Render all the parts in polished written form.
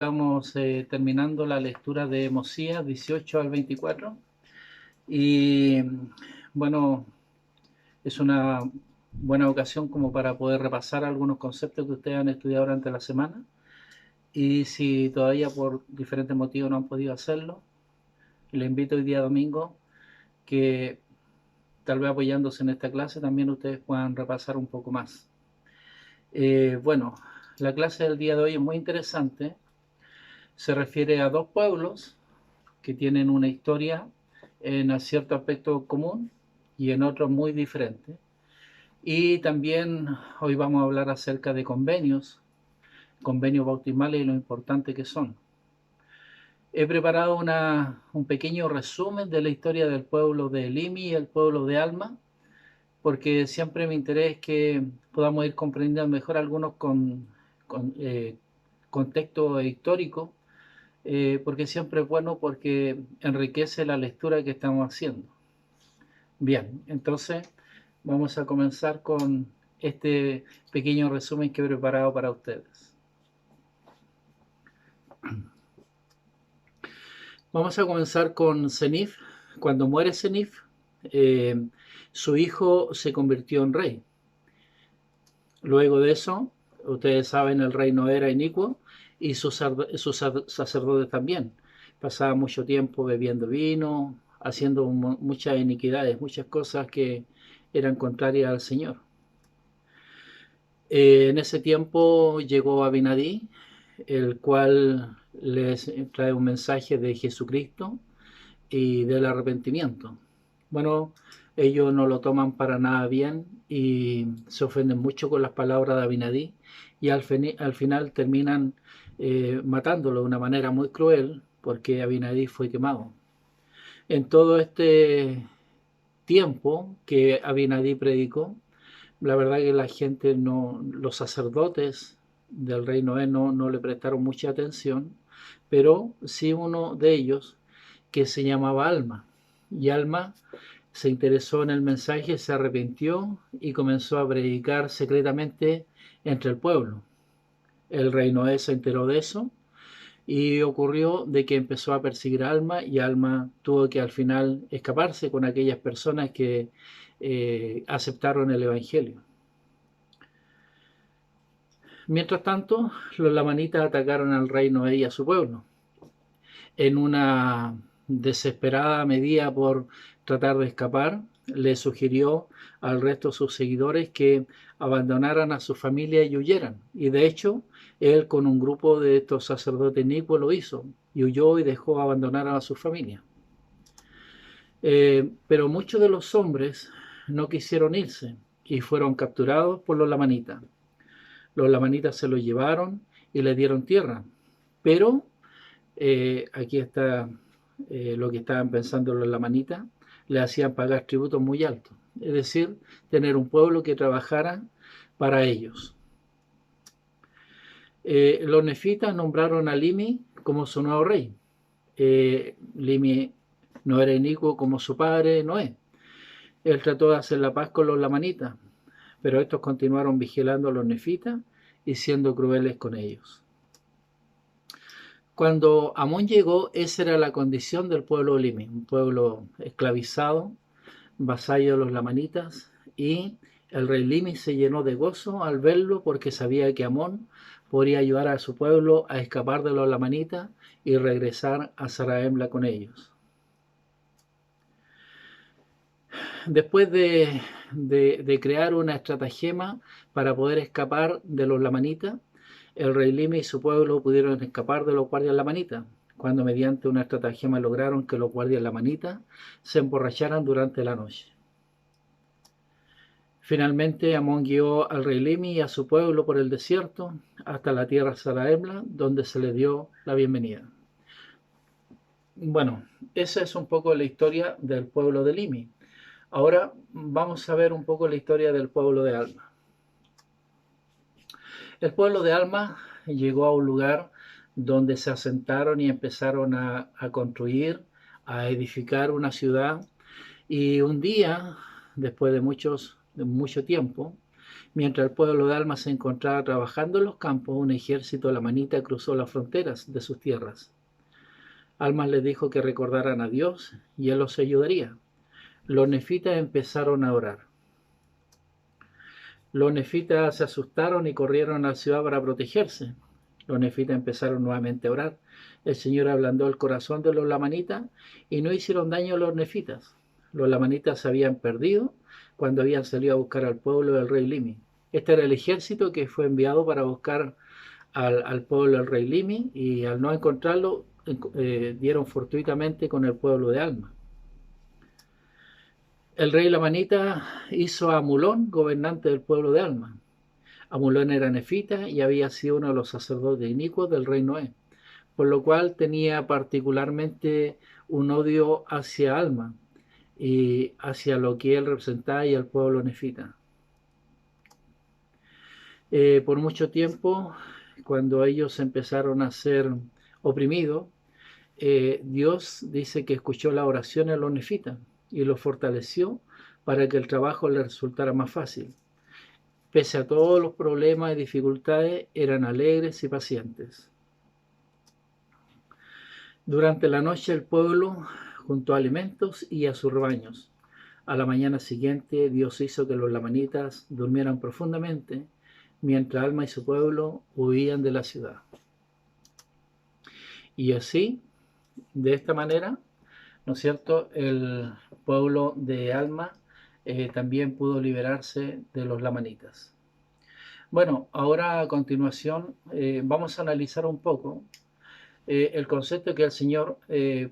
Estamos terminando la lectura de Mosías 18 al 24 y bueno, es una buena ocasión como para poder repasar algunos conceptos que ustedes han estudiado durante la semana, y si todavía por diferentes motivos no han podido hacerlo, les invito hoy día domingo que tal vez apoyándose en esta clase también ustedes puedan repasar un poco más. Bueno, la clase del día de hoy es muy interesante. Se refiere a dos pueblos que tienen una historia en cierto aspecto común y en otros muy diferente. Y también hoy vamos a hablar acerca de convenios bautismales y lo importante que son. He preparado un pequeño resumen de la historia del pueblo de Limi y el pueblo de Alma, porque siempre mi interés es que podamos ir comprendiendo mejor algunos con contextos históricos, porque siempre es bueno porque enriquece la lectura que estamos haciendo. Bien, entonces vamos a comenzar con este pequeño resumen que he preparado para ustedes. Vamos a comenzar con Senif. Cuando muere Senif, su hijo se convirtió en rey. Luego de eso, ustedes saben, el reino era inicuo y sus sacerdotes también. Pasaban mucho tiempo bebiendo vino, haciendo muchas iniquidades, muchas cosas que eran contrarias al Señor. En ese tiempo llegó Abinadí, el cual les trae un mensaje de Jesucristo y del arrepentimiento. Bueno, ellos no lo toman para nada bien y se ofenden mucho con las palabras de Abinadí, y al final terminan matándolo de una manera muy cruel, porque Abinadí fue quemado. En todo este tiempo que Abinadí predicó, la verdad que la gente no, los sacerdotes del rey Noé no le prestaron mucha atención, pero sí uno de ellos, que se llamaba Alma. Y Alma se interesó en el mensaje, se arrepintió y comenzó a predicar secretamente entre el pueblo. El rey Noé se enteró de eso y ocurrió de que empezó a perseguir a Alma, y Alma tuvo que al final escaparse con aquellas personas que aceptaron el Evangelio. Mientras tanto, los lamanitas atacaron al rey Noé y a su pueblo en una desesperada medida por tratar de escapar. Le sugirió al resto de sus seguidores que abandonaran a su familia y huyeran. Y de hecho, él con un grupo de estos sacerdotes inicuos lo hizo, y huyó y dejó abandonar a su familia. Pero muchos de los hombres no quisieron irse y fueron capturados por los lamanitas. Los lamanitas se los llevaron y le dieron tierra. Pero aquí está lo que estaban pensando los lamanitas: le hacían pagar tributos muy altos, es decir, tener un pueblo que trabajara para ellos. Los nefitas nombraron a Limi como su nuevo rey. Limi no era inicuo como su padre Noé. Él trató de hacer la paz con los lamanitas, pero estos continuaron vigilando a los nefitas y siendo crueles con ellos. Cuando Amón llegó, esa era la condición del pueblo Limi, un pueblo esclavizado, vasallo de los lamanitas, y el rey Limi se llenó de gozo al verlo, porque sabía que Amón podría ayudar a su pueblo a escapar de los lamanitas y regresar a Zarahemla con ellos. Después de crear una estratagema para poder escapar de los lamanitas, el rey Limi y su pueblo pudieron escapar de los guardias lamanitas, cuando mediante una estratagema lograron que los guardias lamanitas se emborracharan durante la noche. Finalmente Amón guió al rey Limi y a su pueblo por el desierto hasta la tierra Zarahemla, donde se les dio la bienvenida. Bueno, esa es un poco la historia del pueblo de Limi. Ahora vamos a ver un poco la historia del pueblo de Alma. El pueblo de Alma llegó a un lugar donde se asentaron y empezaron a construir, a edificar una ciudad. Y un día, después de mucho tiempo, Mientras el pueblo de Alma se encontraba trabajando en los campos, un ejército lamanita cruzó las fronteras de sus tierras. Alma les dijo que recordaran a Dios y Él los ayudaría. Los nefitas empezaron a orar. Los nefitas se asustaron y corrieron a la ciudad para protegerse. Los nefitas empezaron nuevamente a orar. El Señor ablandó el corazón de los lamanitas y no hicieron daño a los nefitas. Los lamanitas se habían perdido cuando habían salido a buscar al pueblo del rey Limi. Este era el ejército que fue enviado para buscar al pueblo del rey Limi, y al no encontrarlo, dieron fortuitamente con el pueblo de Alma. El rey lamanita hizo a Amulón gobernante del pueblo de Alma. Amulón era nefita y había sido uno de los sacerdotes inicuos del rey Noé, por lo cual tenía particularmente un odio hacia Alma y hacia lo que él representaba y al pueblo nefita. Por mucho tiempo, cuando ellos empezaron a ser oprimidos, Dios dice que escuchó la oración de los nefitas y los fortaleció para que el trabajo les resultara más fácil. Pese a todos los problemas y dificultades, eran alegres y pacientes. Durante la noche el pueblo juntó alimentos y a sus rebaños. A la mañana siguiente Dios hizo que los lamanitas durmieran profundamente, mientras Alma y su pueblo huían de la ciudad. Y así, de esta manera, ¿no es cierto?, el pueblo de Alma también pudo liberarse de los lamanitas. Bueno, ahora a continuación vamos a analizar un poco el concepto de que el Señor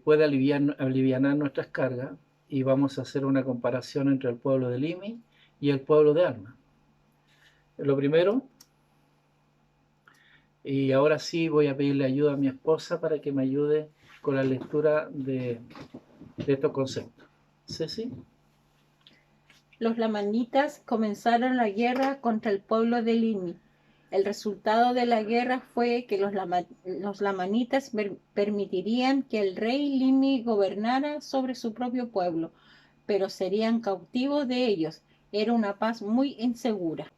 puede alivianar nuestras cargas, y vamos a hacer una comparación entre el pueblo de Limi y el pueblo de Alma. Lo primero, y ahora sí voy a pedirle ayuda a mi esposa para que me ayude con la lectura de estos conceptos. ¿Ceci? Los lamanitas comenzaron la guerra contra el pueblo de Limi. El resultado de la guerra fue que los lamanitas permitirían que el rey Limi gobernara sobre su propio pueblo, pero serían cautivos de ellos. Era una paz muy insegura.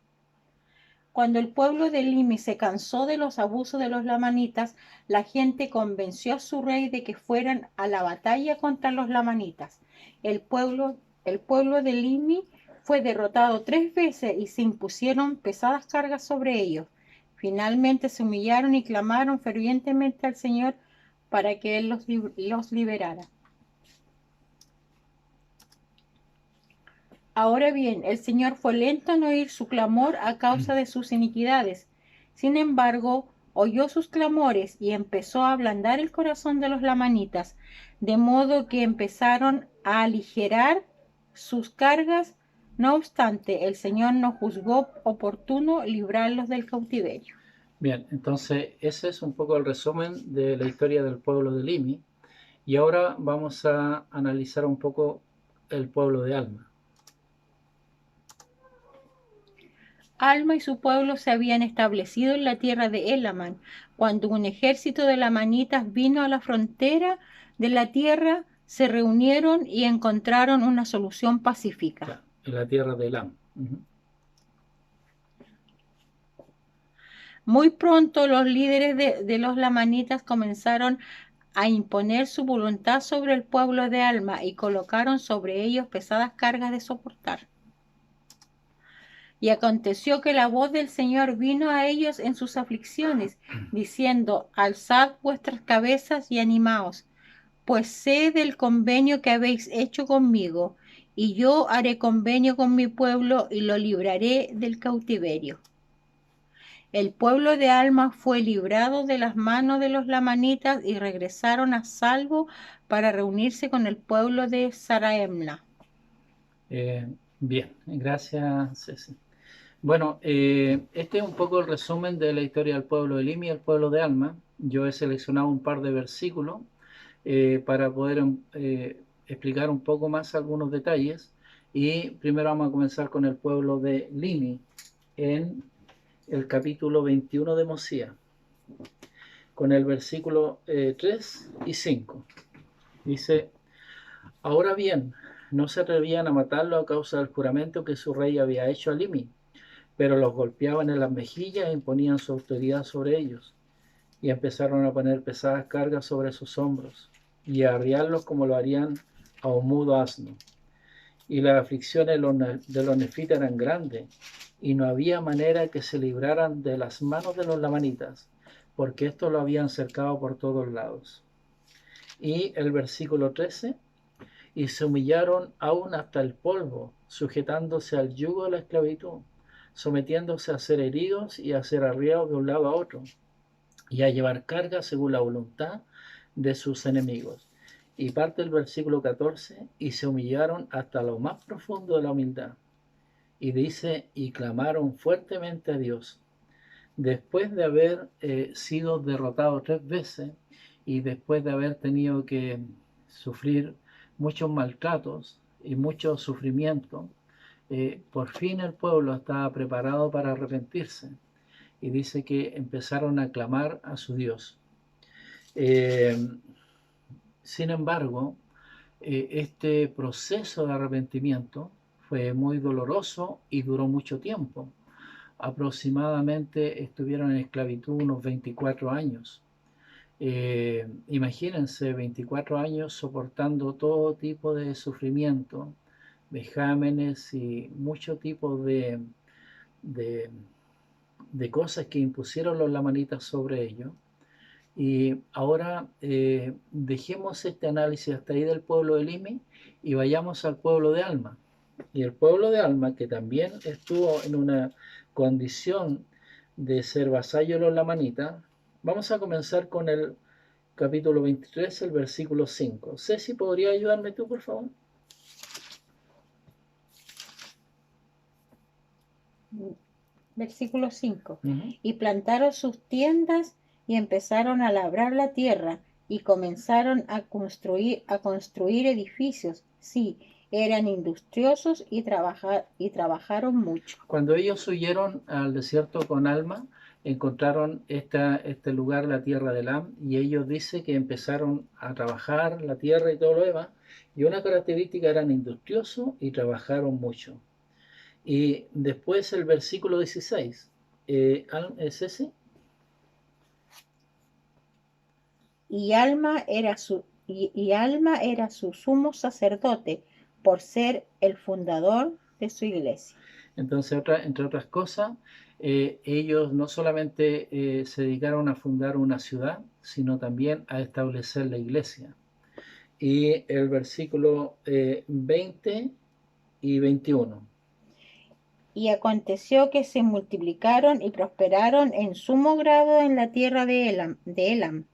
Cuando el pueblo de Limi se cansó de los abusos de los lamanitas, la gente convenció a su rey de que fueran a la batalla contra los lamanitas. El pueblo de Limi fue derrotado 3 veces y se impusieron pesadas cargas sobre ellos. Finalmente se humillaron y clamaron fervientemente al Señor para que Él los liberara. Ahora bien, el Señor fue lento en oír su clamor a causa de sus iniquidades. Sin embargo, oyó sus clamores y empezó a ablandar el corazón de los lamanitas, de modo que empezaron a aligerar sus cargas. No obstante, el Señor no juzgó oportuno librarlos del cautiverio. Bien, entonces ese es un poco el resumen de la historia del pueblo de Limi, y ahora vamos a analizar un poco el pueblo de Alma. Alma y su pueblo se habían establecido en la tierra de Elamán, cuando un ejército de lamanitas vino a la frontera de la tierra. Se reunieron y encontraron una solución pacífica. Claro, en la tierra de Elam. Muy pronto los líderes de los lamanitas comenzaron a imponer su voluntad sobre el pueblo de Alma y colocaron sobre ellos pesadas cargas de soportar. Y aconteció que la voz del Señor vino a ellos en sus aflicciones, diciendo: alzad vuestras cabezas y animaos, pues sé del convenio que habéis hecho conmigo, y yo haré convenio con mi pueblo y lo libraré del cautiverio. El pueblo de Alma fue librado de las manos de los lamanitas y regresaron a salvo para reunirse con el pueblo de Saraemla. Bien, gracias, Ceci. Bueno, este es un poco el resumen de la historia del pueblo de Limi y el pueblo de Alma. Yo he seleccionado un par de versículos para poder explicar un poco más algunos detalles. Y primero vamos a comenzar con el pueblo de Limi en el capítulo 21 de Mosía, con el versículo 3 y 5. Dice: ahora bien, no se atrevían a matarlo a causa del juramento que su rey había hecho a Limi, pero los golpeaban en las mejillas e imponían su autoridad sobre ellos, y empezaron a poner pesadas cargas sobre sus hombros, y a arriarlos como lo harían a un mudo asno. Y las aflicciones de los nefitas eran grandes, y no había manera que se libraran de las manos de los lamanitas, porque estos lo habían cercado por todos lados. Y el versículo 13, y se humillaron aún hasta el polvo, sujetándose al yugo de la esclavitud, sometiéndose a ser heridos y a ser arriados de un lado a otro, y a llevar carga según la voluntad de sus enemigos. Y parte el versículo 14, y se humillaron hasta lo más profundo de la humildad. Y dice, y clamaron fuertemente a Dios. Después de haber sido derrotados 3 veces y después de haber tenido que sufrir muchos maltratos y mucho sufrimiento, por fin el pueblo estaba preparado para arrepentirse. Y dice que empezaron a clamar a su Dios. Eh, Sin embargo, este proceso de arrepentimiento fue muy doloroso y duró mucho tiempo. Aproximadamente estuvieron en esclavitud unos 24 años. Imagínense 24 años soportando todo tipo de sufrimiento, vejámenes y mucho tipo de, de cosas que impusieron los lamanitas sobre ellos. Y ahora dejemos este análisis hasta ahí del pueblo de Limi y vayamos al pueblo de Alma. Y el pueblo de Alma, que también estuvo en una condición de ser vasallo de los lamanitas, vamos a comenzar con el capítulo 23, el versículo 5. Ceci, ¿podría ayudarme tú, por favor? Versículo 5. Uh-huh. Y plantaron sus tiendas y empezaron a labrar la tierra y comenzaron a construir edificios. Sí, eran industriosos y trabajaron mucho. Cuando ellos huyeron al desierto con Alma, encontraron este lugar, la tierra de Elam, y ellos dicen que empezaron a trabajar la tierra y todo lo demás, y una característica eran industriosos y trabajaron mucho. Y después el versículo 16, ¿es ese? Y Alma era su sumo sacerdote por ser el fundador de su iglesia. Entonces, entre otras cosas, ellos no solamente se dedicaron a fundar una ciudad, sino también a establecer la iglesia. Y el versículo 20 y 21. Y aconteció que se multiplicaron y prosperaron en sumo grado en la tierra de Elam,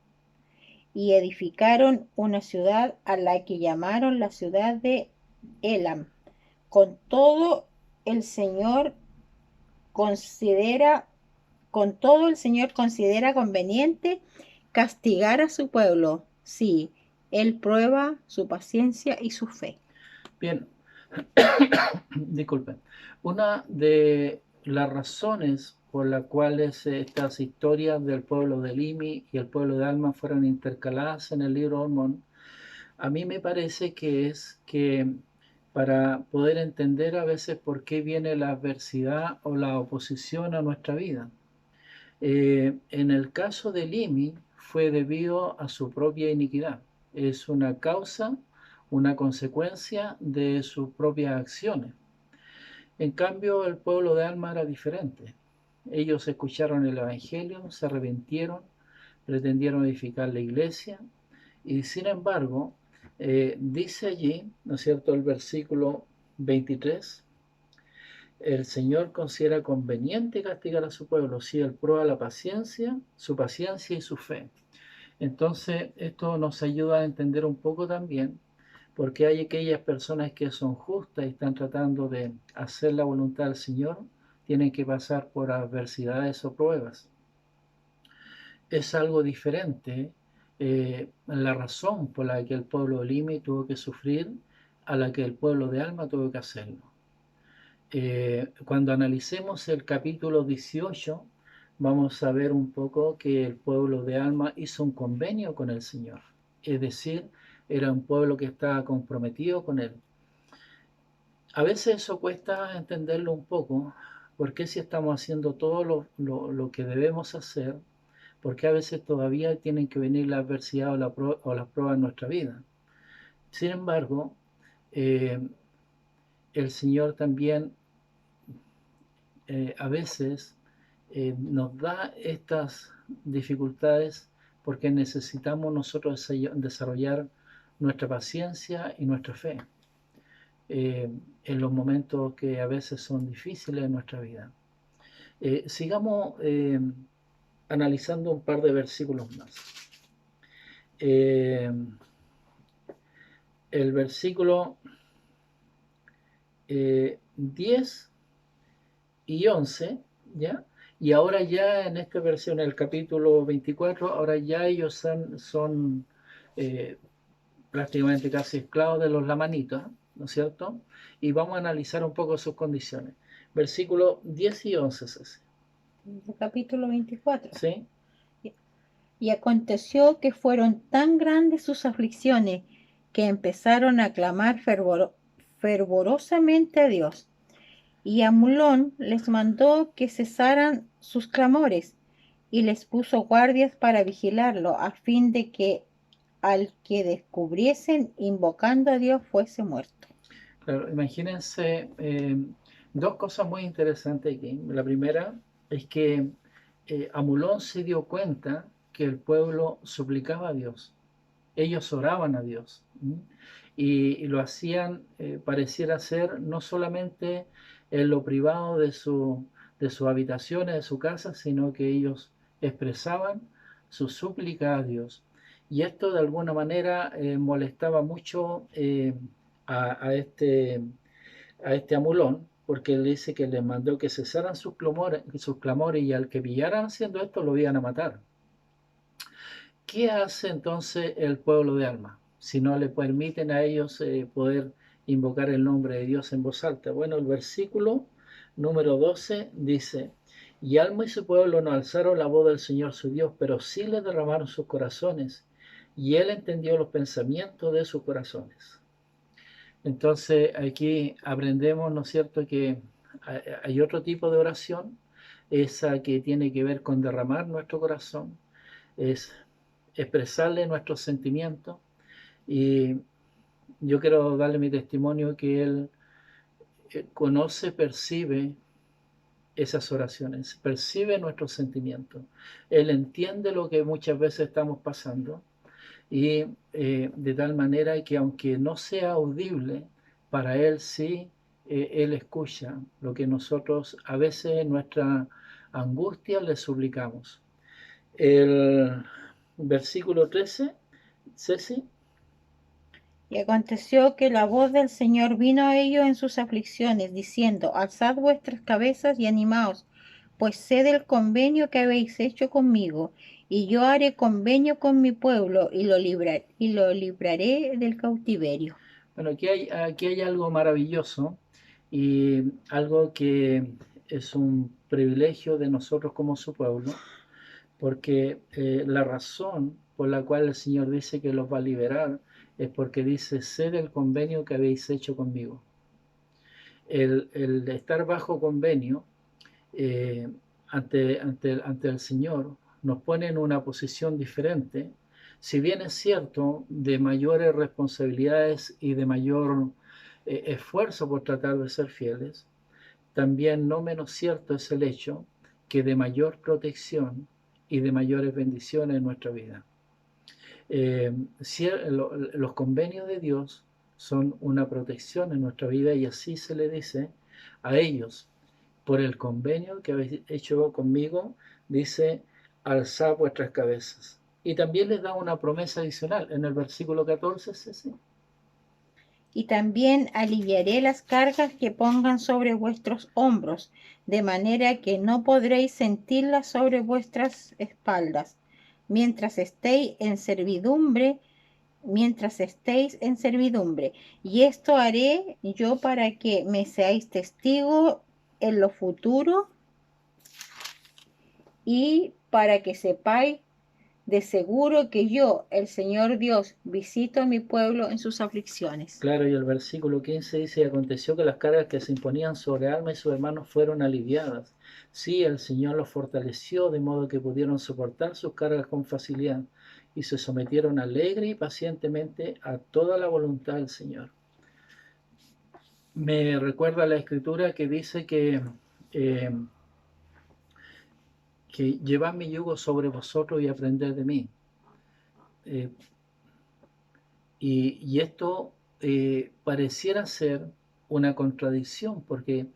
y edificaron una ciudad a la que llamaron la ciudad de Elam. Con todo el Señor considera, con todo el Señor considera conveniente castigar a su pueblo. Sí, Él prueba su paciencia y su fe. Bien, disculpen. Una de las razones por las cuales estas historias del pueblo de Limi y el pueblo de Alma fueron intercaladas en el libro Mormón, a mí me parece que es que para poder entender a veces por qué viene la adversidad o la oposición a nuestra vida. En el caso de Limi fue debido a su propia iniquidad. Es una causa, una consecuencia de sus propias acciones. En cambio, el pueblo de Alma era diferente. Ellos escucharon el Evangelio, se arrepintieron, pretendieron edificar la iglesia y sin embargo, dice allí, ¿no es cierto?, el versículo 23, el Señor considera conveniente castigar a su pueblo si Él prueba la paciencia, su paciencia y su fe. Entonces, esto nos ayuda a entender un poco también porque hay aquellas personas que son justas y están tratando de hacer la voluntad del Señor, tienen que pasar por adversidades o pruebas. Es algo diferente la razón por la que el pueblo de Limi tuvo que sufrir a la que el pueblo de Alma tuvo que hacerlo. Cuando analicemos el capítulo 18, vamos a ver un poco que el pueblo de Alma hizo un convenio con el Señor. Es decir, era un pueblo que estaba comprometido con Él. A veces eso cuesta entenderlo un poco, ¿Por qué si estamos haciendo todo lo que debemos hacer? ¿Por qué a veces todavía tienen que venir la adversidad o las pruebas en nuestra vida? Sin embargo, eh, el Señor también a veces nos da estas dificultades porque necesitamos nosotros desarrollar nuestra paciencia y nuestra fe en los momentos que a veces son difíciles en nuestra vida. Sigamos analizando un par de versículos más. El versículo 10 y 11, ¿ya? Y ahora ya en esta versión, en el capítulo 24, ahora ya ellos son prácticamente casi esclavos de los lamanitas, ¿no es cierto? Y vamos a analizar un poco sus condiciones. Versículo 10 y 11 es ese. El capítulo 24. ¿Sí? Y aconteció que fueron tan grandes sus aflicciones que empezaron a clamar fervorosamente a Dios. Y Amulón les mandó que cesaran sus clamores y les puso guardias para vigilarlo, a fin de que al que descubriesen invocando a Dios fuese muerto. Claro, imagínense dos cosas muy interesantes aquí. La primera es que Amulón se dio cuenta que el pueblo suplicaba a Dios. Ellos oraban a Dios. Y lo hacían, pareciera ser, no solamente en lo privado de sus habitaciones, de su casa, sino que ellos expresaban su súplica a Dios. Y esto de alguna manera molestaba mucho a este Amulón, porque él dice que les mandó que cesaran sus clamores y al que pillaran haciendo esto lo iban a matar. ¿Qué hace entonces el pueblo de Alma si no le permiten a ellos poder invocar el nombre de Dios en voz alta? Bueno, el versículo número 12 dice, y Alma y su pueblo no alzaron la voz del Señor su Dios, pero sí le derramaron sus corazones, y él entendió los pensamientos de sus corazones. Entonces aquí aprendemos, ¿no es cierto?, que hay otro tipo de oración, esa que tiene que ver con derramar nuestro corazón, es expresarle nuestros sentimientos, y yo quiero darle mi testimonio que él conoce, percibe esas oraciones, percibe nuestros sentimientos, él entiende lo que muchas veces estamos pasando y de tal manera que aunque no sea audible, para él sí, él escucha lo que nosotros a veces en nuestra angustia le suplicamos. El versículo 13, Ceci. Y aconteció que la voz del Señor vino a ellos en sus aflicciones, diciendo, alzad vuestras cabezas y animaos, pues sé del convenio que habéis hecho conmigo, y yo haré convenio con mi pueblo, y lo libraré del cautiverio. Bueno, aquí hay algo maravilloso y algo que es un privilegio de nosotros como su pueblo, porque la razón por la cual el Señor dice que los va a liberar es porque dice, sé del convenio que habéis hecho conmigo. El estar bajo convenio eh, ante el Señor nos pone en una posición diferente, si bien es cierto, de mayores responsabilidades y de mayor esfuerzo por tratar de ser fieles, también no menos cierto es el hecho que de mayor protección y de mayores bendiciones en nuestra vida. Los convenios de Dios son una protección en nuestra vida y así se le dice a ellos, por el convenio que habéis hecho conmigo, dice, alzad vuestras cabezas. Y también les da una promesa adicional en el versículo 14, sí. Y también aliviaré las cargas que pongan sobre vuestros hombros, de manera que no podréis sentirlas sobre vuestras espaldas, mientras estéis en servidumbre, Y esto haré yo para que me seáis testigo en lo futuro y para que sepáis De seguro que yo, el Señor Dios, visito a mi pueblo en sus aflicciones. Claro, y el versículo 15 dice, y aconteció que las cargas que se imponían sobre Alma y sus hermanos fueron aliviadas. Sí, el Señor los fortaleció de modo que pudieron soportar sus cargas con facilidad y se sometieron alegre y pacientemente a toda la voluntad del Señor. Me recuerda la escritura que dice eh, que llevad mi yugo sobre vosotros y aprended de mí. Eh, y esto pareciera ser una contradicción, porque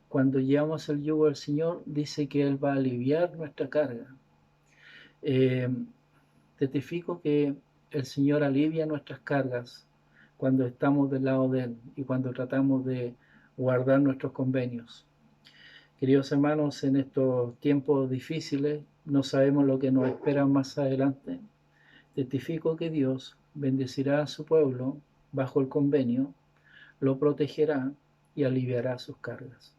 cuando llevamos el yugo del Señor, dice que Él va a aliviar nuestra carga. Eh, Testifico que el Señor alivia nuestras cargas cuando estamos del lado de Él y cuando tratamos de guardar nuestros convenios. Queridos hermanos, en estos tiempos difíciles, no sabemos lo que nos espera más adelante. Testifico que Dios bendecirá a su pueblo bajo el convenio, lo protegerá y aliviará sus cargas.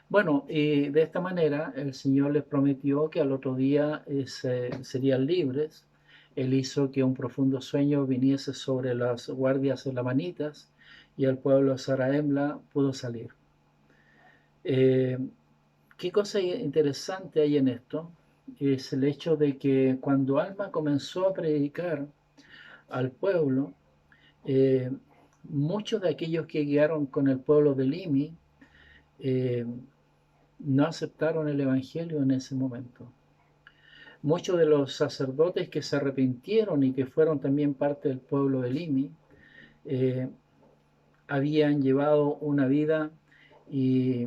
Bueno, y de esta manera el Señor les prometió que al otro día serían libres. Él hizo que un profundo sueño viniese sobre las guardias lamanitas y el pueblo de Zarahemla pudo salir. ¿Qué cosa interesante hay en esto? Es el hecho de que cuando Alma comenzó a predicar al pueblo, eh, muchos de aquellos que guiaron con el pueblo de Limi no aceptaron el Evangelio en ese momento. Muchos de los sacerdotes que se arrepintieron y que fueron también parte del pueblo de Limi habían llevado una vida y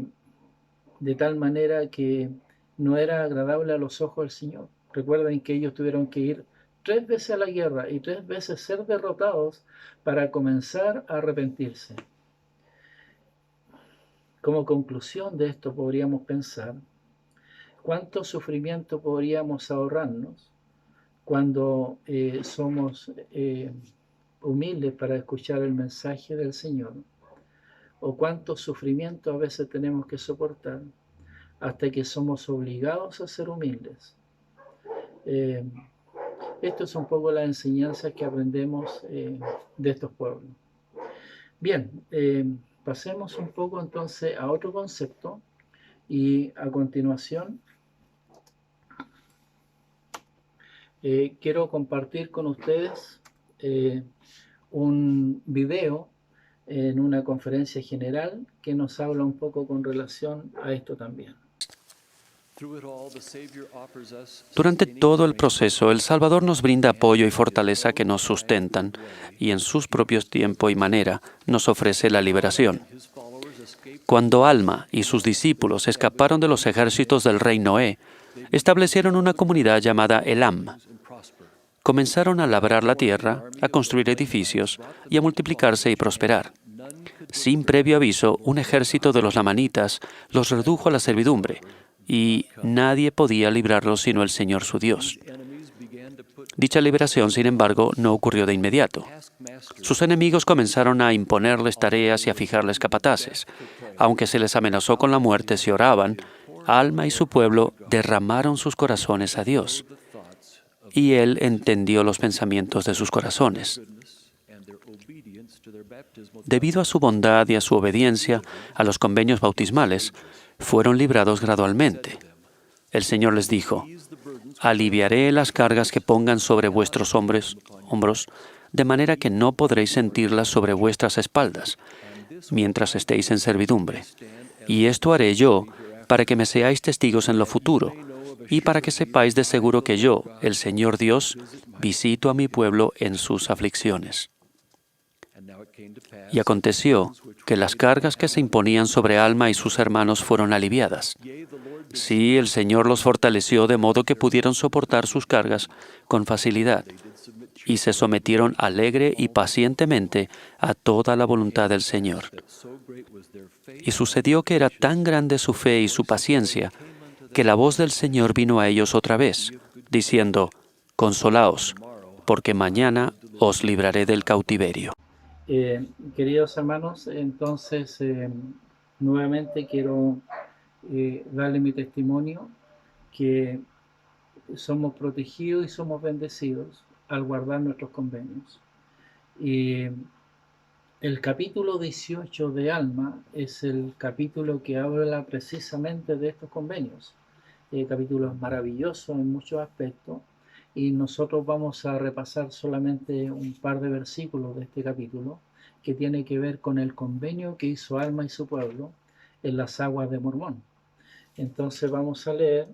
de tal manera que no era agradable a los ojos del Señor. Recuerden que ellos tuvieron que ir 3 veces a la guerra y 3 veces ser derrotados para comenzar a arrepentirse. Como conclusión de esto podríamos pensar cuánto sufrimiento podríamos ahorrarnos cuando somos humildes para escuchar el mensaje del Señor, o cuánto sufrimiento a veces tenemos que soportar hasta que somos obligados a ser humildes. Esto es un poco la enseñanza que aprendemos de estos pueblos. Bien, pasemos un poco entonces a otro concepto y a continuación quiero compartir con ustedes un video en una conferencia general que nos habla un poco con relación a esto también. Durante todo el proceso, el Salvador nos brinda apoyo y fortaleza que nos sustentan, y en sus propios tiempo y manera nos ofrece la liberación. Cuando Alma y sus discípulos escaparon de los ejércitos del rey Noé, establecieron una comunidad llamada Elam. Comenzaron a labrar la tierra, a construir edificios y a multiplicarse y prosperar. Sin previo aviso, un ejército de los lamanitas los redujo a la servidumbre, y nadie podía librarlos sino el Señor su Dios. Dicha liberación, sin embargo, no ocurrió de inmediato. Sus enemigos comenzaron a imponerles tareas y a fijarles capataces. Aunque se les amenazó con la muerte si oraban, Alma y su pueblo derramaron sus corazones a Dios, y Él entendió los pensamientos de sus corazones. Debido a su bondad y a su obediencia a los convenios bautismales, fueron librados gradualmente. El Señor les dijo: aliviaré las cargas que pongan sobre vuestros hombros, de manera que no podréis sentirlas sobre vuestras espaldas, mientras estéis en servidumbre. Y esto haré yo, para que me seáis testigos en lo futuro, y para que sepáis de seguro que yo, el Señor Dios, visito a mi pueblo en sus aflicciones. Y aconteció que las cargas que se imponían sobre Alma y sus hermanos fueron aliviadas. Sí, el Señor los fortaleció de modo que pudieron soportar sus cargas con facilidad, y se sometieron alegre y pacientemente a toda la voluntad del Señor. Y sucedió que era tan grande su fe y su paciencia, que la voz del Señor vino a ellos otra vez, diciendo: consolaos, porque mañana os libraré del cautiverio. Queridos hermanos, entonces nuevamente quiero darle mi testimonio que somos protegidos y somos bendecidos al guardar nuestros convenios. Y el capítulo 18 de Alma es el capítulo que habla precisamente de estos convenios. El capítulo es maravilloso en muchos aspectos y nosotros vamos a repasar solamente un par de versículos de este capítulo que tiene que ver con el convenio que hizo Alma y su pueblo en las aguas de Mormón. Entonces vamos a leer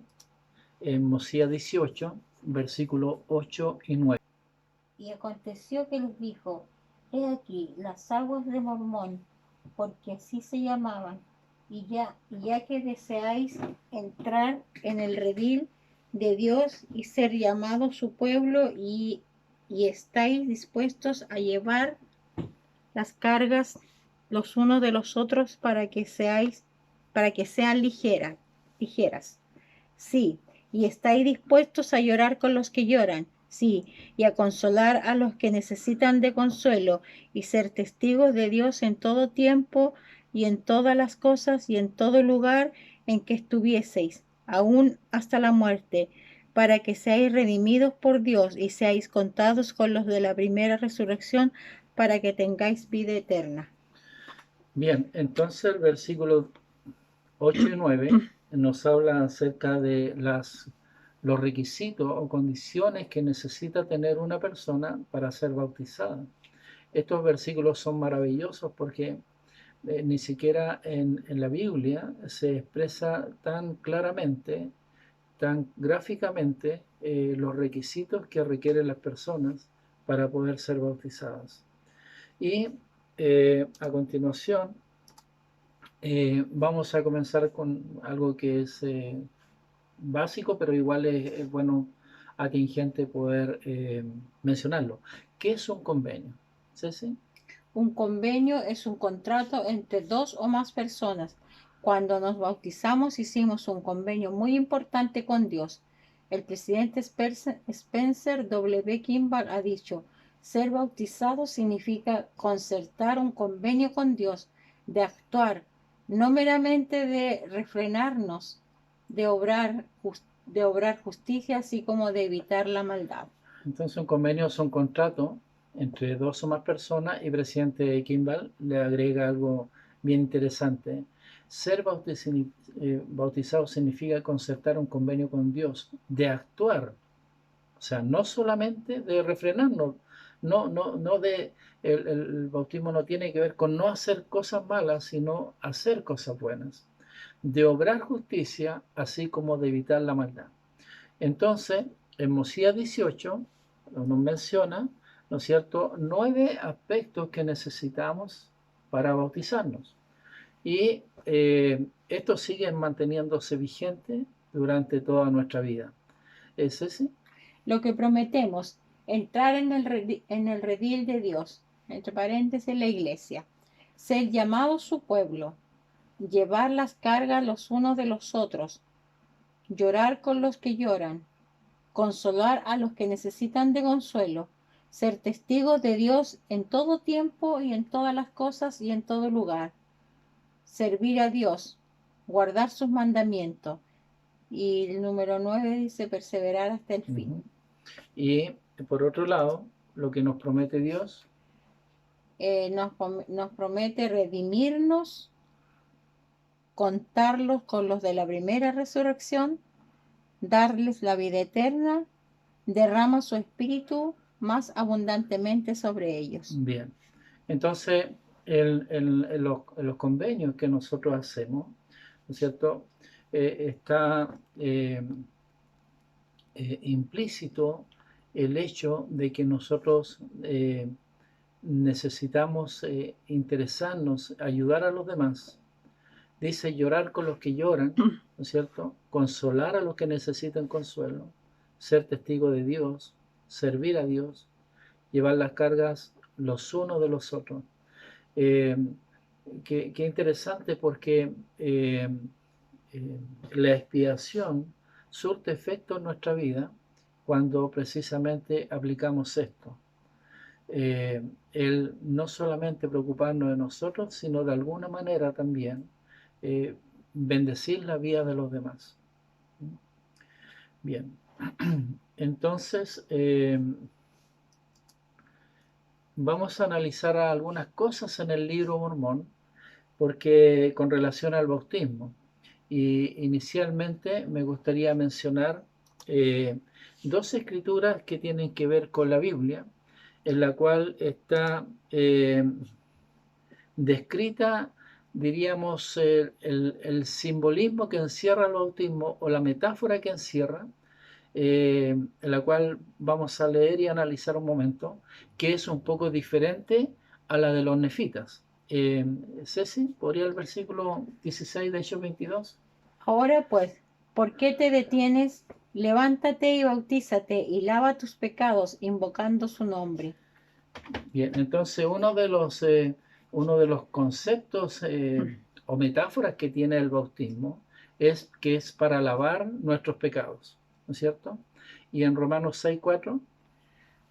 en Mosías 18, versículos 8 y 9. Y aconteció que les dijo: He aquí las aguas de Mormón, porque así se llamaban, y ya que deseáis entrar en el redil de Dios y ser llamados su pueblo, y estáis dispuestos a llevar las cargas los unos de los otros para que sean ligeras. Sí, y estáis dispuestos a llorar con los que lloran, sí, y a consolar a los que necesitan de consuelo, y ser testigos de Dios en todo tiempo, y en todas las cosas, y en todo lugar en que estuvieseis, aún hasta la muerte, para que seáis redimidos por Dios, y seáis contados con los de la primera resurrección, para que tengáis vida eterna. Bien, entonces el versículo 8 y 9 nos habla acerca de los requisitos o condiciones que necesita tener una persona para ser bautizada. Estos versículos son maravillosos porque ni siquiera en la Biblia se expresa tan claramente, tan gráficamente, los requisitos que requieren las personas para poder ser bautizadas. Y a continuación vamos a comenzar con algo que es básico, pero igual es bueno atingente poder mencionarlo. ¿Qué es un convenio? ¿Ceci? Un convenio es un contrato entre dos o más personas. Cuando nos bautizamos hicimos un convenio muy importante con Dios. El presidente Spencer W. Kimball ha dicho: ser bautizado significa concertar un convenio con Dios, de actuar, no meramente de refrenarnos, de obrar justicia, así como de evitar la maldad. Entonces un convenio es un contrato entre dos o más personas y presidente Kimball le agrega algo bien interesante. Ser bautizado significa concertar un convenio con Dios, de actuar, o sea, no solamente de refrenarnos, el bautismo no tiene que ver con no hacer cosas malas, sino hacer cosas buenas, de obrar justicia, así como de evitar la maldad. Entonces, en Mosías 18 nos menciona, ¿no es cierto?, 9 aspectos que necesitamos para bautizarnos. Y estos siguen manteniéndose vigentes durante toda nuestra vida. ¿Es ese? Lo que prometemos: entrar en el redil de Dios, entre paréntesis, la iglesia, ser llamados su pueblo, llevar las cargas los unos de los otros, llorar con los que lloran, consolar a los que necesitan de consuelo, ser testigos de Dios en todo tiempo y en todas las cosas y en todo lugar, servir a Dios, guardar sus mandamientos. Y el número 9 dice: perseverar hasta el fin. Uh-huh. Y por otro lado, lo que nos promete Dios, nos promete redimirnos, contarlos con los de la primera resurrección, darles la vida eterna, derrama su espíritu más abundantemente sobre ellos. Bien, entonces en los convenios que nosotros hacemos, ¿no es cierto?, está implícito el hecho de que nosotros necesitamos interesarnos, ayudar a los demás. Dice llorar con los que lloran, ¿no es cierto?, consolar a los que necesitan consuelo, ser testigo de Dios, servir a Dios, llevar las cargas los unos de los otros. Qué interesante, porque la expiación surte efecto en nuestra vida cuando precisamente aplicamos esto. El no solamente preocuparnos de nosotros, sino de alguna manera también bendecir la vida de los demás. Bien. Entonces, vamos a analizar algunas cosas en el libro Mormón, porque con relación al bautismo. Y inicialmente me gustaría mencionar dos escrituras que tienen que ver con la Biblia, en la cual está descrita, diríamos, el simbolismo que encierra el bautismo o la metáfora que encierra, en la cual vamos a leer y analizar un momento, que es un poco diferente a la de los nefitas. Ceci, ¿podría el versículo 16 de Hechos 22? Ahora pues, ¿por qué te detienes? Levántate y bautízate y lava tus pecados invocando su nombre. Bien, entonces uno de los conceptos o metáforas que tiene el bautismo es que es para lavar nuestros pecados, ¿no es cierto? Y en Romanos 6:4,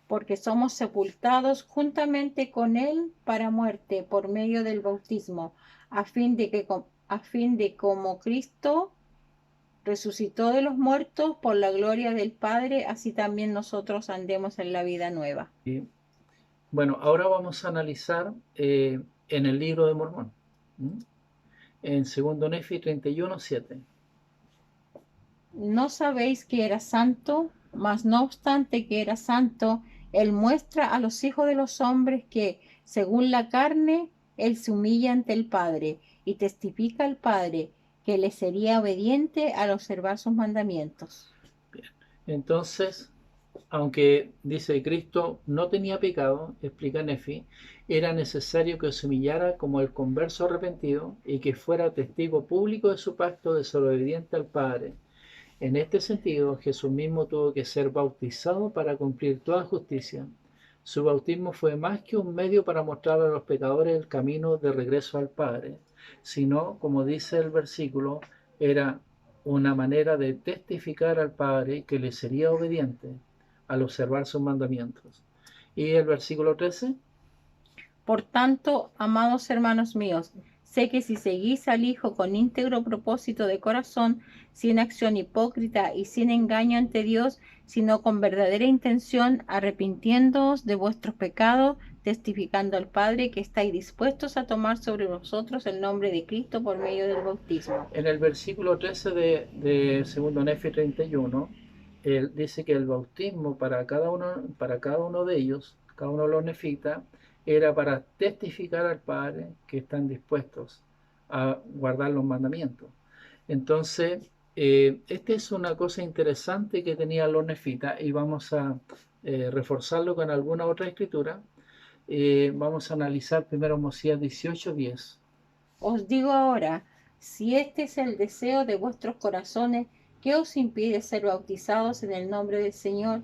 Porque somos sepultados juntamente con él para muerte por medio del bautismo, a fin de como Cristo resucitó de los muertos por la gloria del Padre, así también nosotros andemos en la vida nueva. y bueno, ahora vamos a analizar en el libro de Mormón, ¿m? En 2 Nefi 31:7. ¿No sabéis que era santo? Mas no obstante que era santo, él muestra a los hijos de los hombres que, según la carne, él se humilla ante el Padre y testifica al Padre que le sería obediente al observar sus mandamientos. Entonces, aunque dice Cristo no tenía pecado, explica Nefi, era necesario que se humillara como el converso arrepentido y que fuera testigo público de su pacto de ser obediente al Padre. En este sentido, Jesús mismo tuvo que ser bautizado para cumplir toda justicia. Su bautismo fue más que un medio para mostrar a los pecadores el camino de regreso al Padre, sino, como dice el versículo, era una manera de testificar al Padre que le sería obediente al observar sus mandamientos. Y el versículo 13. Por tanto, amados hermanos míos, sé que si seguís al Hijo con íntegro propósito de corazón, sin acción hipócrita y sin engaño ante Dios, sino con verdadera intención, arrepintiéndoos de vuestros pecados, testificando al Padre que estáis dispuestos a tomar sobre vosotros el nombre de Cristo por medio del bautismo. En el versículo 13 de 2 Nefi 31, él dice que el bautismo para cada uno de ellos, cada uno de los nefitas, era para testificar al Padre que están dispuestos a guardar los mandamientos. Entonces, esta es una cosa interesante que tenían los nefitas y vamos a reforzarlo con alguna otra escritura. Vamos a analizar primero Mosías 18:10. Os digo ahora, si este es el deseo de vuestros corazones, ¿qué os impide ser bautizados en el nombre del Señor,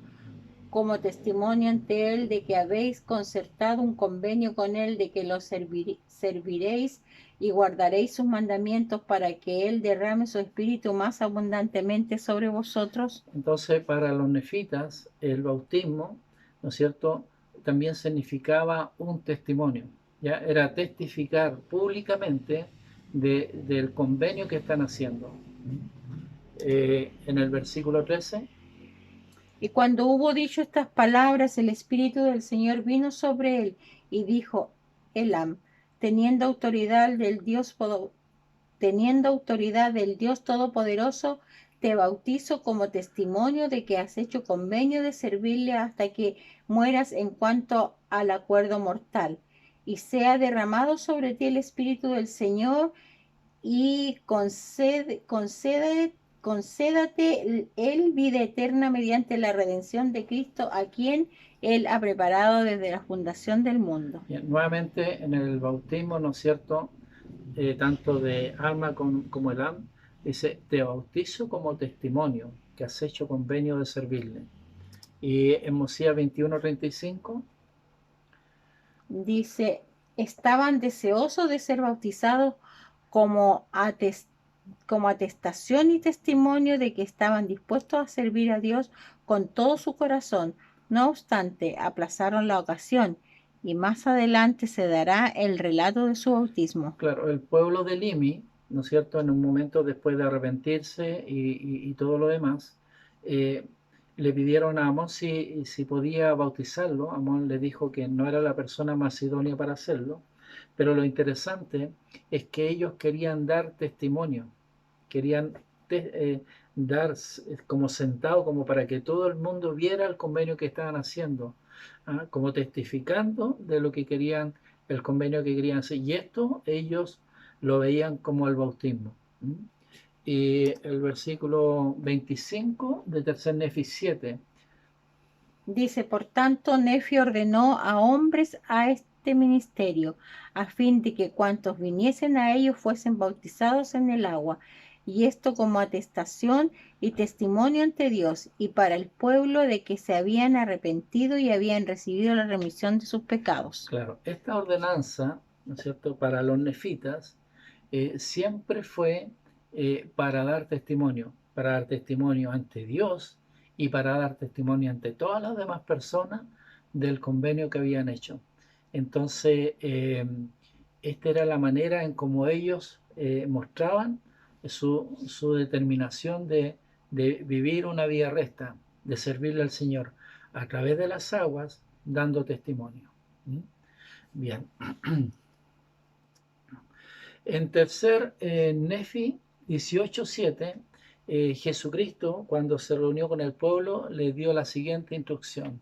como testimonio ante Él de que habéis concertado un convenio con Él, de que lo serviréis y guardaréis sus mandamientos para que Él derrame su espíritu más abundantemente sobre vosotros? Entonces, para los nefitas, el bautismo, ¿no es cierto?, también significaba un testimonio, ¿ya? Era testificar públicamente del convenio que están haciendo. En el versículo 13, Y cuando hubo dicho estas palabras, el Espíritu del Señor vino sobre él y dijo, Elam, teniendo autoridad del Dios Todopoderoso, te bautizo como testimonio de que has hecho convenio de servirle hasta que mueras en cuanto al acuerdo mortal. Y sea derramado sobre ti el Espíritu del Señor y concédate el vida eterna mediante la redención de Cristo, a quien Él ha preparado desde la fundación del mundo. bien, nuevamente en el bautismo, ¿no es cierto?, tanto de Alma como Elam, dice, te bautizo como testimonio que has hecho convenio de servirle. Y en Mosías 21:35, Dice, estaban deseosos de ser bautizados como, como atestación y testimonio de que estaban dispuestos a servir a Dios con todo su corazón. No obstante, aplazaron la ocasión y más adelante se dará el relato de su bautismo. claro, el pueblo de Limi, ¿no es cierto?, en un momento después de arrepentirse y todo lo demás, le pidieron a Amón si podía bautizarlo. Amón le dijo que no era la persona más idónea para hacerlo, pero lo interesante es que ellos querían dar testimonio, querían dar como sentado, como para que todo el mundo viera el convenio que estaban haciendo, como testificando de lo que querían, el convenio que querían hacer. Y esto ellos lo veían como el bautismo. Y el versículo 25 de Tercer Nefi 7. Dice, por tanto, Nefi ordenó a hombres a este ministerio, a fin de que cuantos viniesen a ellos fuesen bautizados en el agua, y esto como atestación y testimonio ante Dios y para el pueblo de que se habían arrepentido y habían recibido la remisión de sus pecados. Claro, esta ordenanza, ¿no es cierto?, para los nefitas, siempre fue para dar testimonio ante Dios y para dar testimonio ante todas las demás personas del convenio que habían hecho. Entonces, esta era la manera en cómo ellos mostraban su determinación de vivir una vida recta, de servirle al Señor a través de las aguas, dando testimonio. Bien. En tercer Nefi 18:7, Jesucristo, cuando se reunió con el pueblo, le dio la siguiente instrucción.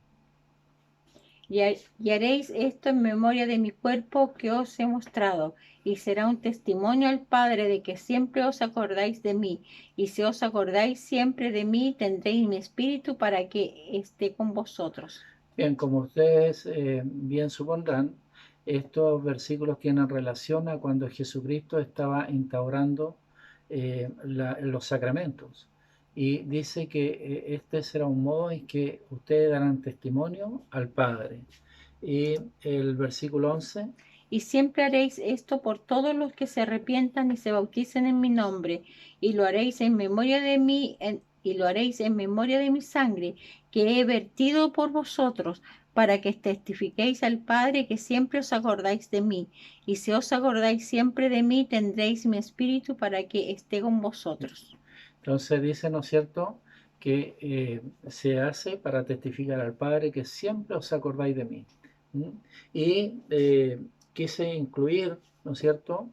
Y haréis esto en memoria de mi cuerpo que os he mostrado, y será un testimonio al Padre de que siempre os acordáis de mí. Y si os acordáis siempre de mí, tendréis mi espíritu para que esté con vosotros. Bien, como ustedes bien supondrán, estos versículos tienen relación a cuando Jesucristo estaba instaurando los sacramentos. Y dice que este será un modo en que ustedes darán testimonio al Padre. Y el versículo 11. Y siempre haréis esto por todos los que se arrepientan y se bauticen en mi nombre, y lo haréis en memoria de mí, y lo haréis en memoria de mi sangre, que he vertido por vosotros, para que testifiquéis al Padre que siempre os acordáis de mí. Y si os acordáis siempre de mí, tendréis mi espíritu para que esté con vosotros. Entonces dice, ¿no es cierto?, que se hace para testificar al Padre que siempre os acordáis de mí. Y quise incluir, ¿no es cierto?,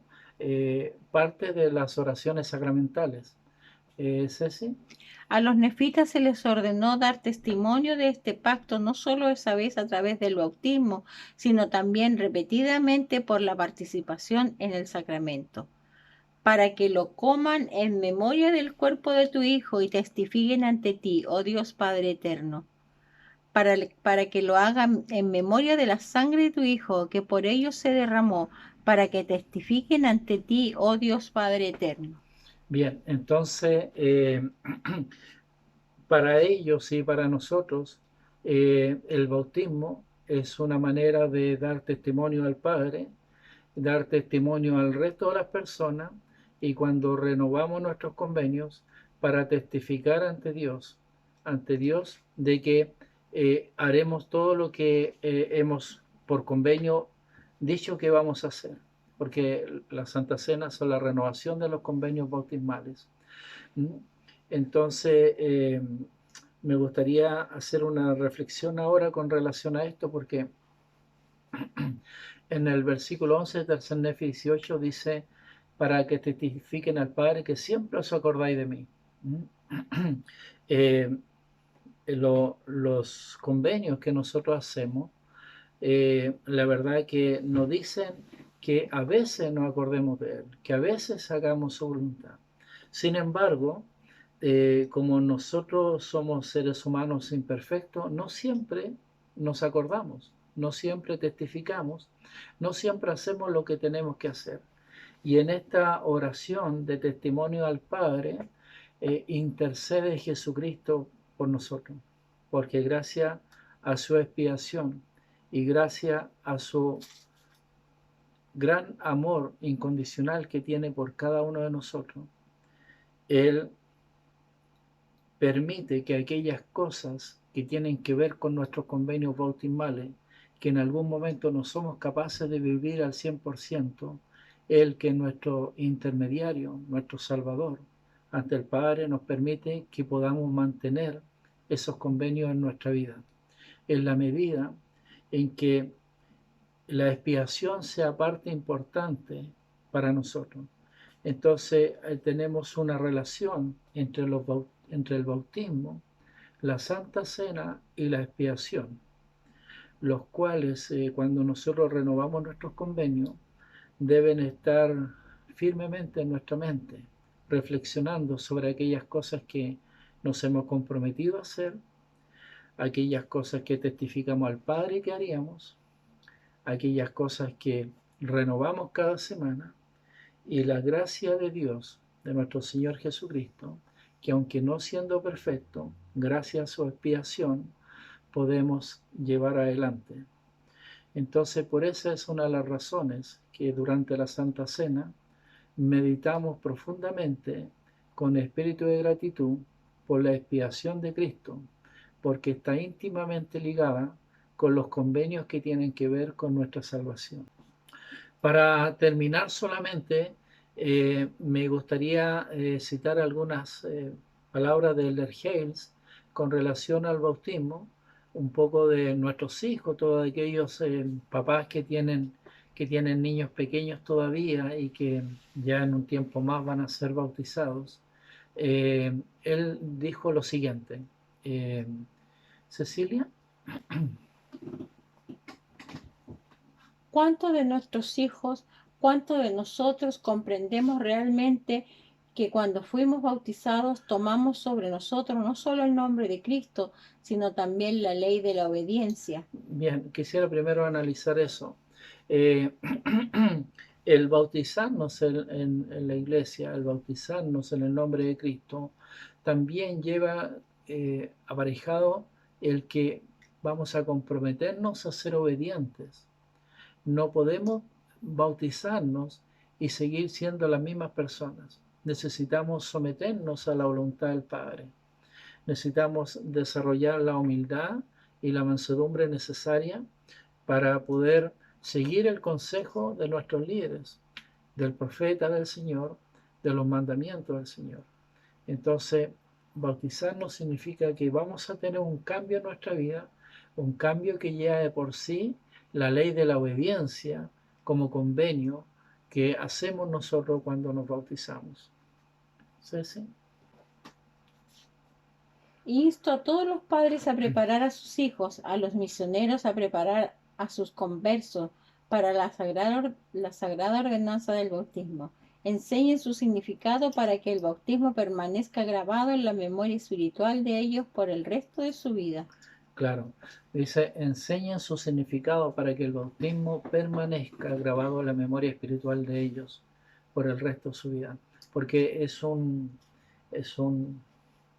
parte de las oraciones sacramentales. Ceci. A los nefitas se les ordenó dar testimonio de este pacto no solo esa vez a través del bautismo, sino también repetidamente por la participación en el sacramento, para que lo coman en memoria del cuerpo de tu Hijo y testifiquen ante ti, oh Dios Padre eterno. Para que lo hagan en memoria de la sangre de tu Hijo, que por ellos se derramó, para que testifiquen ante ti, oh Dios Padre eterno. Bien, entonces, para ellos y para nosotros, el bautismo es una manera de dar testimonio al Padre, dar testimonio al resto de las personas, y cuando renovamos nuestros convenios, para testificar ante Dios de que haremos todo lo que hemos por convenio dicho que vamos a hacer, porque las Santas Cenas son la renovación de los convenios bautismales. Entonces, me gustaría hacer una reflexión ahora con relación a esto, porque en el versículo 11 de Tercer Nefi 18 dice, para que testifiquen al Padre que siempre os acordáis de mí. Los convenios que nosotros hacemos, la verdad que nos dicen que a veces nos acordemos de Él, que a veces hagamos su voluntad. Sin embargo, como nosotros somos seres humanos imperfectos, no siempre nos acordamos, no siempre testificamos, no siempre hacemos lo que tenemos que hacer. Y en esta oración de testimonio al Padre, intercede Jesucristo por nosotros, porque gracias a su expiación y gracias a su gran amor incondicional que tiene por cada uno de nosotros, Él permite que aquellas cosas que tienen que ver con nuestros convenios bautismales, que en algún momento no somos capaces de vivir al 100%, Él, que es nuestro intermediario, nuestro Salvador, ante el Padre nos permite que podamos mantener esos convenios en nuestra vida, en la medida en que la expiación sea parte importante para nosotros. Entonces tenemos una relación entre el bautismo, la Santa Cena y la expiación, los cuales cuando nosotros renovamos nuestros convenios deben estar firmemente en nuestra mente, reflexionando sobre aquellas cosas que nos hemos comprometido a hacer, aquellas cosas que testificamos al Padre que haríamos, aquellas cosas que renovamos cada semana, y la gracia de Dios, de nuestro Señor Jesucristo, que aunque no siendo perfecto, gracias a su expiación, podemos llevar adelante. Entonces, por esa es una de las razones que durante la Santa Cena meditamos profundamente con espíritu de gratitud por la expiación de Cristo, porque está íntimamente ligada con los convenios que tienen que ver con nuestra salvación. Para terminar solamente, me gustaría citar algunas palabras de Elder Hales con relación al bautismo, un poco de nuestros hijos, todos aquellos papás que tienen niños pequeños todavía y que ya en un tiempo más van a ser bautizados. Él dijo lo siguiente, Cecilia. ¿Cuántos de nuestros hijos, cuántos de nosotros comprendemos realmente que cuando fuimos bautizados tomamos sobre nosotros no solo el nombre de Cristo, sino también la ley de la obediencia? Bien, quisiera primero analizar eso. El bautizarnos en la iglesia, el bautizarnos en el nombre de Cristo, también lleva aparejado el que vamos a comprometernos a ser obedientes. No podemos bautizarnos y seguir siendo las mismas personas. Necesitamos someternos a la voluntad del Padre. Necesitamos desarrollar la humildad y la mansedumbre necesaria para poder seguir el consejo de nuestros líderes, del profeta del Señor, de los mandamientos del Señor. Entonces, bautizarnos significa que vamos a tener un cambio en nuestra vida, un cambio que lleva de por sí la ley de la obediencia como convenio que hacemos nosotros cuando nos bautizamos. ¿Sí? ¿Sí? Insto a todos los padres a preparar a sus hijos, a los misioneros a preparar a sus conversos para la sagrada ordenanza del bautismo. Enseñen su significado para que el bautismo permanezca grabado en la memoria espiritual de ellos por el resto de su vida. Claro, dice, enseñen su significado para que el bautismo permanezca grabado en la memoria espiritual de ellos por el resto de su vida, porque es un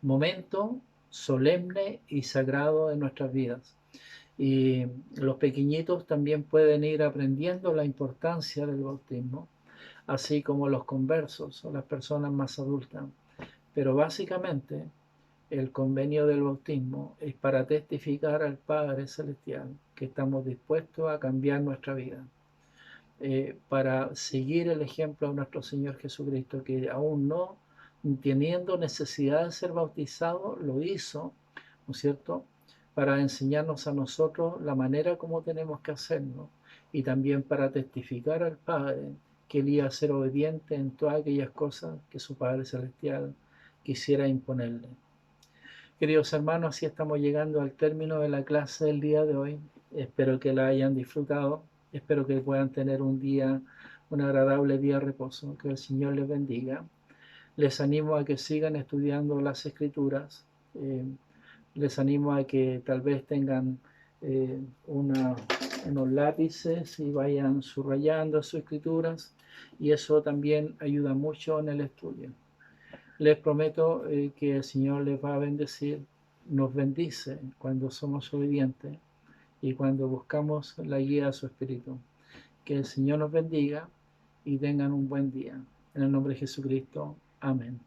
momento solemne y sagrado en nuestras vidas. Y los pequeñitos también pueden ir aprendiendo la importancia del bautismo, así como los conversos o las personas más adultas. Pero básicamente el convenio del bautismo es para testificar al Padre Celestial que estamos dispuestos a cambiar nuestra vida, para seguir el ejemplo de nuestro Señor Jesucristo, que aún no teniendo necesidad de ser bautizado, lo hizo, ¿no es cierto?, para enseñarnos a nosotros la manera como tenemos que hacerlo y también para testificar al Padre que Él iba a ser obediente en todas aquellas cosas que su Padre Celestial quisiera imponerle. Queridos hermanos, así estamos llegando al término de la clase del día de hoy. Espero que la hayan disfrutado, espero que puedan tener un agradable día de reposo, que el Señor les bendiga. Les animo a que sigan estudiando las Escrituras, les animo a que tal vez tengan unos lápices y vayan subrayando sus escrituras, y eso también ayuda mucho en el estudio. Les prometo que el Señor les va a bendecir, nos bendice cuando somos obedientes y cuando buscamos la guía de su Espíritu. Que el Señor nos bendiga y tengan un buen día. En el nombre de Jesucristo. Amén.